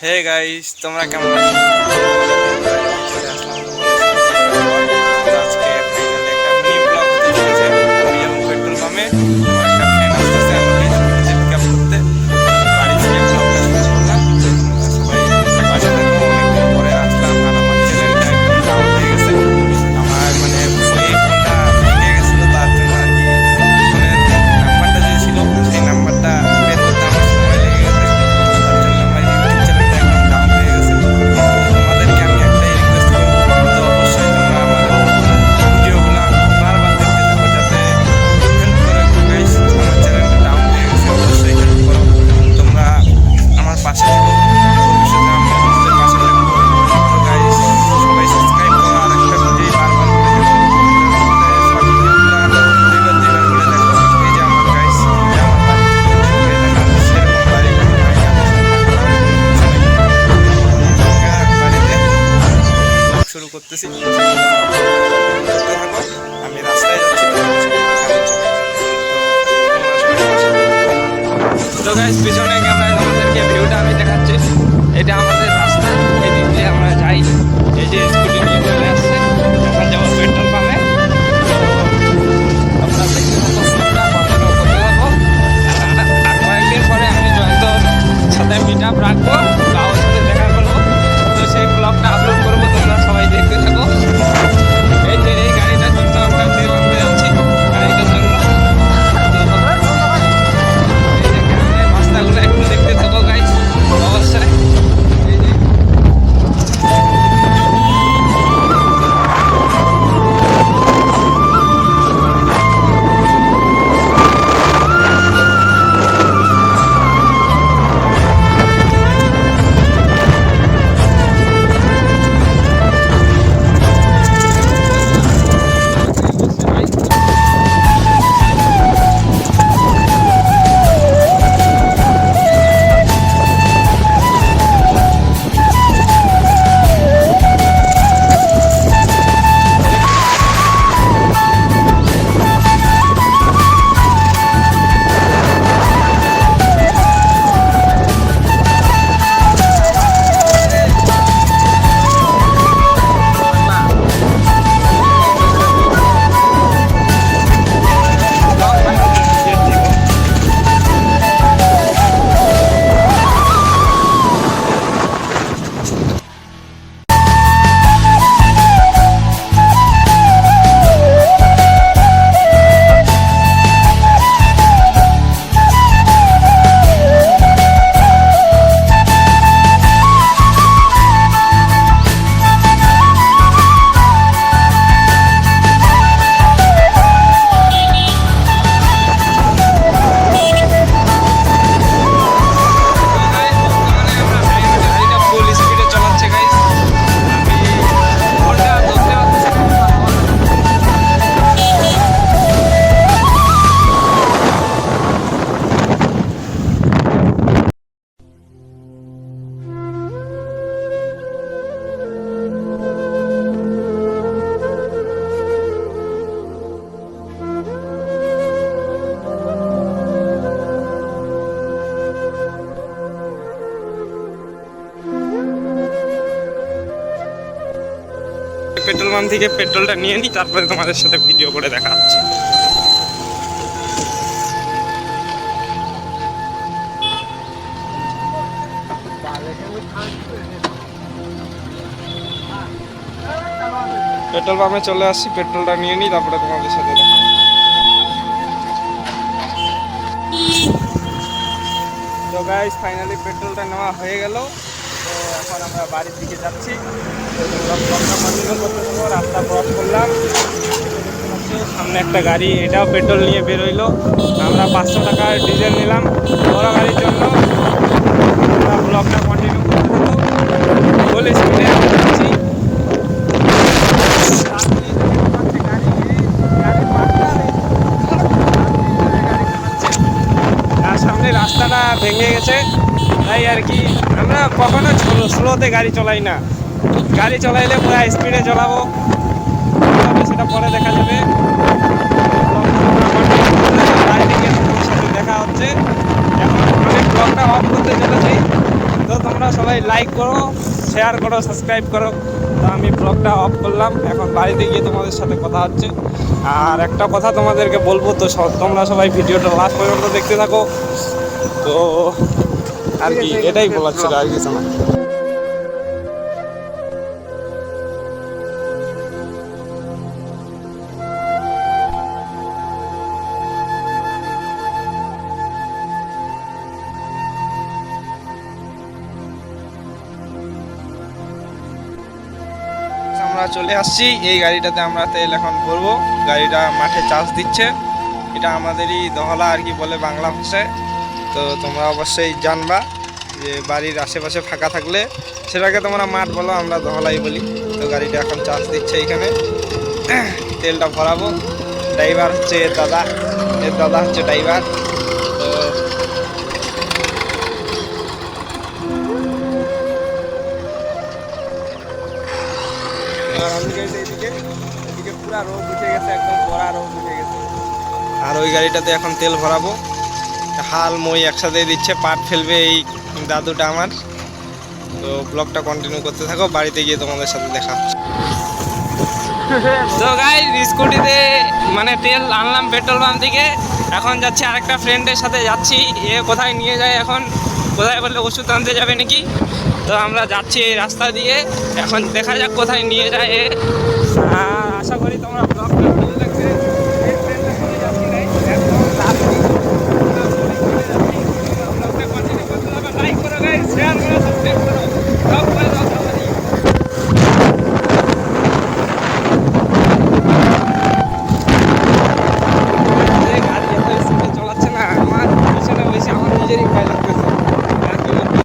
Hey guys, তোমরা কেমন আছো? চলে আসলাম আজকে ফাইনালি একটা মিনি ব্লগ হতে চলেছে। আমি যেমন পেট্রোল পাম্পে আমার একটা ফ্রেন্ড আসতেছে আমাকে পিকআপ করতে, বাড়ি থেকে ব্লগটা শুরু করলাম। তোমরা সবাই পাশে থাকো। অনেকদিন পরে আসলাম আর আমার চ্যানেলটা একদম ডাউন হয়ে গেছে। আমার মানে ওই ফোনটা ভেঙে গেছিলো, তার জন্য আর কি ফোনের নাম্বারটা যে ছিল সেই নাম্বারটা বের করতে আমার সময় লেগে গেছে। তার জন্য আমার ইউটিউব চ্যানেলটা একদম ডাউন হয়ে গেছে। তোমাদেরকে আমি একটাই রিকোয়েস্ট করবো, তো অবশ্যই তোমরা আমার ভিডিওগুলো বারবার দেখতে থাকো, যাতে হেল্প করো একটু গাইস। আমার চ্যানেলটা ডাউন হয়ে গেছে, অবশ্যই হেল্প করো। তোমরা আমার পাশে থাকো, ভবিষ্যতে আমি তোমাদের পাশে থাকবো। তো গাইস, সবাই সাবস্ক্রাইব করো আর একটা ভিডিও বারবার করে দেখো। সব ভিডিওগুলো দুইবার দুইবার করে দেখো। এই যে আমার গাইস, আমার বাড়ি ছুটে থাকা সেরকম বাড়ি কোনো নাই, আমি বাড়িতে ব্লগ শুরু করতেছি। দেখতে থাকো, আমি রাস্তায় যাচ্ছি, তোমাদের সাথে দেখা হচ্ছে। তো তোমরা সবাই পাশে থাকো। তো গাইস, পিছনে ক্যামেরায় তোমাদেরকে ভিউটা আমি দেখাচ্ছি। এটা আমাদের রাস্তা, এই দিক দিয়ে আমরা যাই। এই যে স্কুটি নিয়ে চলে আসছে, এখন যাবো পেট্রোল পাম্পে। তো তোমরা দেখতে থাকো, ভিডিওটা কন্টিনিউ করতে থাকো। আর কয়েকদিন পরে আমি জয়ন্তর সাথে মিট আপ রাখবো, কারোর সাথে দেখা করবো। তো সেই ব্লগটা আপলোড করবো, তোমরা সবাই দেখতে থাকো। এই যে এই গাড়িটার জন্য আমরা তেল আনতে যাচ্ছি, গাড়িটার জন্য। তো এই যে গ্রামের রাস্তাগুলো একটু দেখতে থাকো গাইস, অবশ্যই। এই যে পেট্রোল পাম্প থেকে পেট্রোলটা নিয়ে নিই, তারপরে তোমাদের সাথে ভিডিও করে দেখা হচ্ছে। পেট্রোল পাম্পে চলে আসছি, পেট্রোলটা নিয়ে নিই, তারপরে তোমাদের সাথে দেখা হচ্ছে। তো গাইস, ফাইনালি পেট্রোলটা নেওয়া হয়ে গেল। তো এখন আমরা বাড়ির দিকে যাচ্ছি। তো তোমরা ব্লগটা কন্টিনিউ করতে থাকো। রাস্তা ক্রস করলাম, সামনে একটা গাড়ি, এটাও পেট্রোল নিয়ে বেরোইলো। আমরা 500 টাকার ডিজেল নিলাম বড় গাড়ির জন্য। আমরা ব্লগটা কন্টিনিউ করতে থাকো, ফুল স্পিডে যাচ্ছি। আর সামনে রাস্তাটা ভেঙে গেছে, তাই আর কি আমরা কখনো স্লোতে গাড়ি চলাই না। গাড়ি চলাইলে পুরো স্পিডে চালাবো, সেটা পরে দেখা যাবে। দেখা হচ্ছে। এখন আমি ব্লগটা অফ করতে চলেছি, তো তোমরা সবাই লাইক করো, শেয়ার করো, সাবস্ক্রাইব করো। তো আমি ব্লগটা অফ করলাম, এখন বাড়িতে গিয়ে তোমাদের সাথে কথা হচ্ছে। আর একটা কথা তোমাদেরকে বলবো, তো তোমরা সবাই ভিডিওটা লাস্ট পর্যন্ত দেখতে থাকো। তো আর কি এটাই বলার ছিল, আর কিছু না। আমরা চলে আসছি, এই গাড়িটাতে আমরা তেল এখন ভরবো। গাড়িটা মাঠে চার্জ দিচ্ছে। এটা আমাদেরই দহলা আর কি বলে বাংলা ভাষায়। তো তোমরা অবশ্যই জানবা যে বাড়ির আশেপাশে ফাঁকা থাকলে সেটাকে তোমরা মাঠ বলো, আমরা দহলাই বলি। তো গাড়িটা এখন চার্জ দিচ্ছে এইখানে, তেলটা ভরাবো। ড্রাইভার হচ্ছে এর দাদা হচ্ছে ড্রাইভার। তো আর আমি গাড়িটা এদিকে পুরা রোদ উঠে গেছে, একদম কড়া রোদ উঠে গেছে। আর ওই গাড়িটাতে এখন তেল ভরাবো। হাল মই একসাথে দিচ্ছে, পাট ফেলবে এই দাদুটা আমার। তো ব্লগটা কন্টিনিউ করতে থাকো, বাড়িতে গিয়ে তোমাদের সাথে দেখা হচ্ছে। তো গাইস, স্কুটিতে মানে তেল আনলাম পেট্রোল পাম্প থেকে। এখন যাচ্ছি আরেকটা ফ্রেন্ডের সাথে যাচ্ছি। এ কোথায় নিয়ে যায়, এখন কোথায় বললে ওষুধ আনতে যাবে নাকি। তো আমরা যাচ্ছি এই রাস্তা দিয়ে, এখন দেখা যাক কোথায় নিয়ে যায় এ। আর আশা করি তোমরা ব্লগটা ভালো লাগছে। এই ফ্রেন্ডের সাথে যাচ্ছি গাইস, একদম লাস্ট ব্লগটা কন্টিনিউ করতে হবে। লাইক করো গাইস, শেয়ার করো, সাবস্ক্রাইব করো।